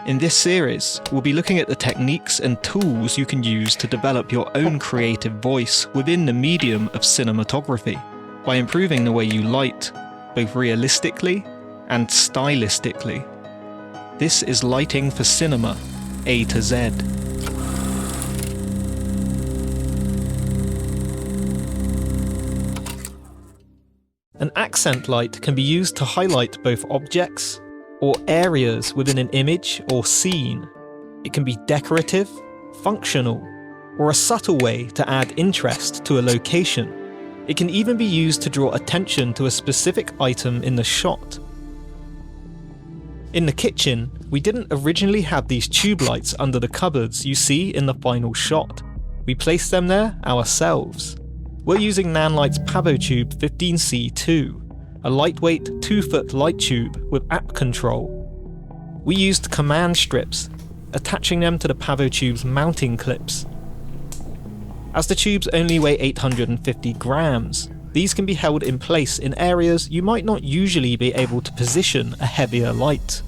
In this series, we'll be looking at the techniques and tools you can use to develop your own creative voice within the medium of cinematography, by improving the way you light, both realistically and stylistically. This is Lighting for Cinema, A to Z. An accent light can be used to highlight both objects or areas within an image or scene. It can be decorative, functional, or a subtle way to add interest to a location. It can even be used to draw attention to a specific item in the shot. In the kitchen, we didn't originally have these tube lights under the cupboards you see in the final shot. We placed them there ourselves. We're using Nanlite's PavoTube II, a lightweight 2-foot light tube with app control. We used command strips, attaching them to the PavoTube's mounting clips. As the tubes only weigh 850 grams, these can be held in place in areas you might not usually be able to position a heavier light.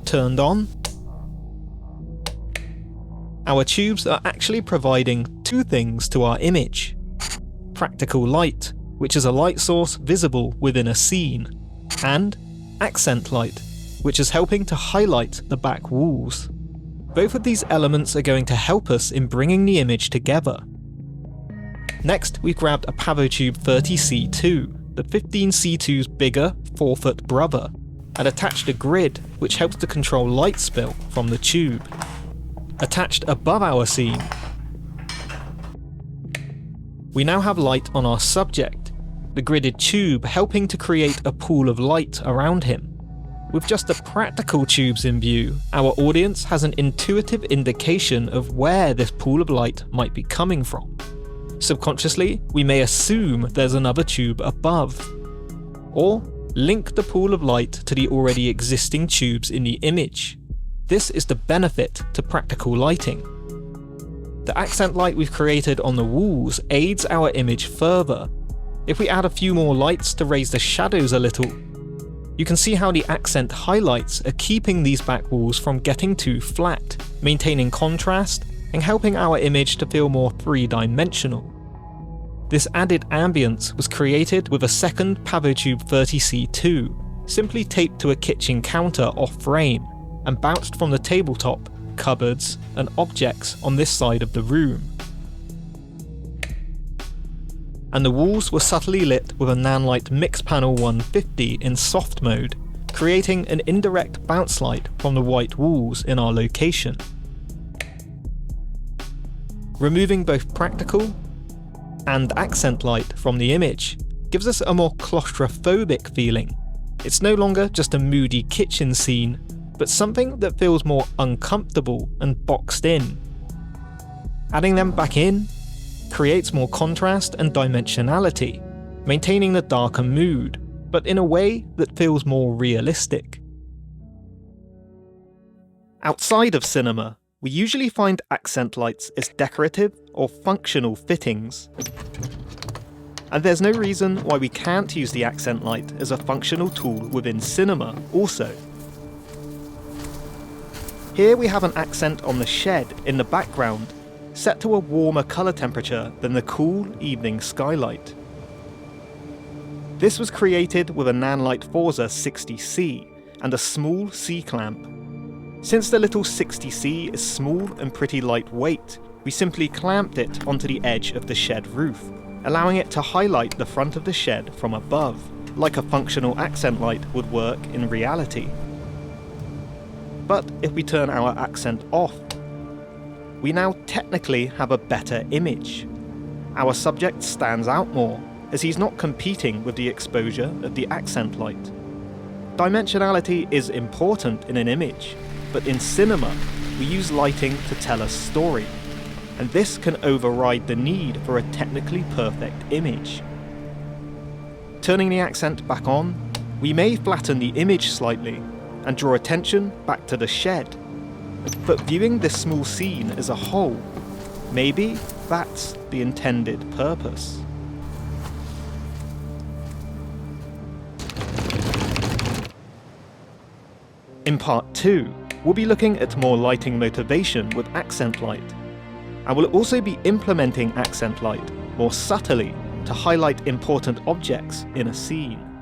Turned on. Our tubes are actually providing two things to our image: practical light, which is a light source visible within a scene, and accent light, which is helping to highlight the back walls. Both of these elements are going to help us in bringing the image together. Next, we've grabbed a PavoTube II, the 15C2's bigger 4-foot brother, and attached a grid which helps to control light spill from the tube. Attached above our scene, we now have light on our subject, the gridded tube helping to create a pool of light around him. With just the practical tubes in view, our audience has an intuitive indication of where this pool of light might be coming from. Subconsciously, we may assume there's another tube above, or link the pool of light to the already existing tubes in the image. This is the benefit to practical lighting. The accent light we've created on the walls aids our image further. If we add a few more lights to raise the shadows a little, you can see how the accent highlights are keeping these back walls from getting too flat, maintaining contrast and helping our image to feel more three-dimensional. This added ambience was created with a second PavoTube II, simply taped to a kitchen counter off-frame and bounced from the tabletop, cupboards and objects on this side of the room. And the walls were subtly lit with a Nanlite MixPanel 150 in soft mode, creating an indirect bounce light from the white walls in our location. Removing both practical and accent light from the image gives us a more claustrophobic feeling. It's no longer just a moody kitchen scene, but something that feels more uncomfortable and boxed in. Adding them back in creates more contrast and dimensionality, maintaining the darker mood, but in a way that feels more realistic. Outside of cinema, we usually find accent lights as decorative or functional fittings. And there's no reason why we can't use the accent light as a functional tool within cinema also. Here we have an accent on the shed in the background, set to a warmer colour temperature than the cool evening skylight. This was created with a Nanlite Forza 60C and a small C-clamp. Since the little 60C is small and pretty lightweight, we simply clamped it onto the edge of the shed roof, allowing it to highlight the front of the shed from above, like a functional accent light would work in reality. But if we turn our accent off, we now technically have a better image. Our subject stands out more, as he's not competing with the exposure of the accent light. Dimensionality is important in an image, but in cinema, we use lighting to tell a story, and this can override the need for a technically perfect image. Turning the accent back on, we may flatten the image slightly, and draw attention back to the shed. But viewing this small scene as a whole, maybe that's the intended purpose. In part 2, we'll be looking at more lighting motivation with accent light, and we'll also be implementing accent light more subtly to highlight important objects in a scene.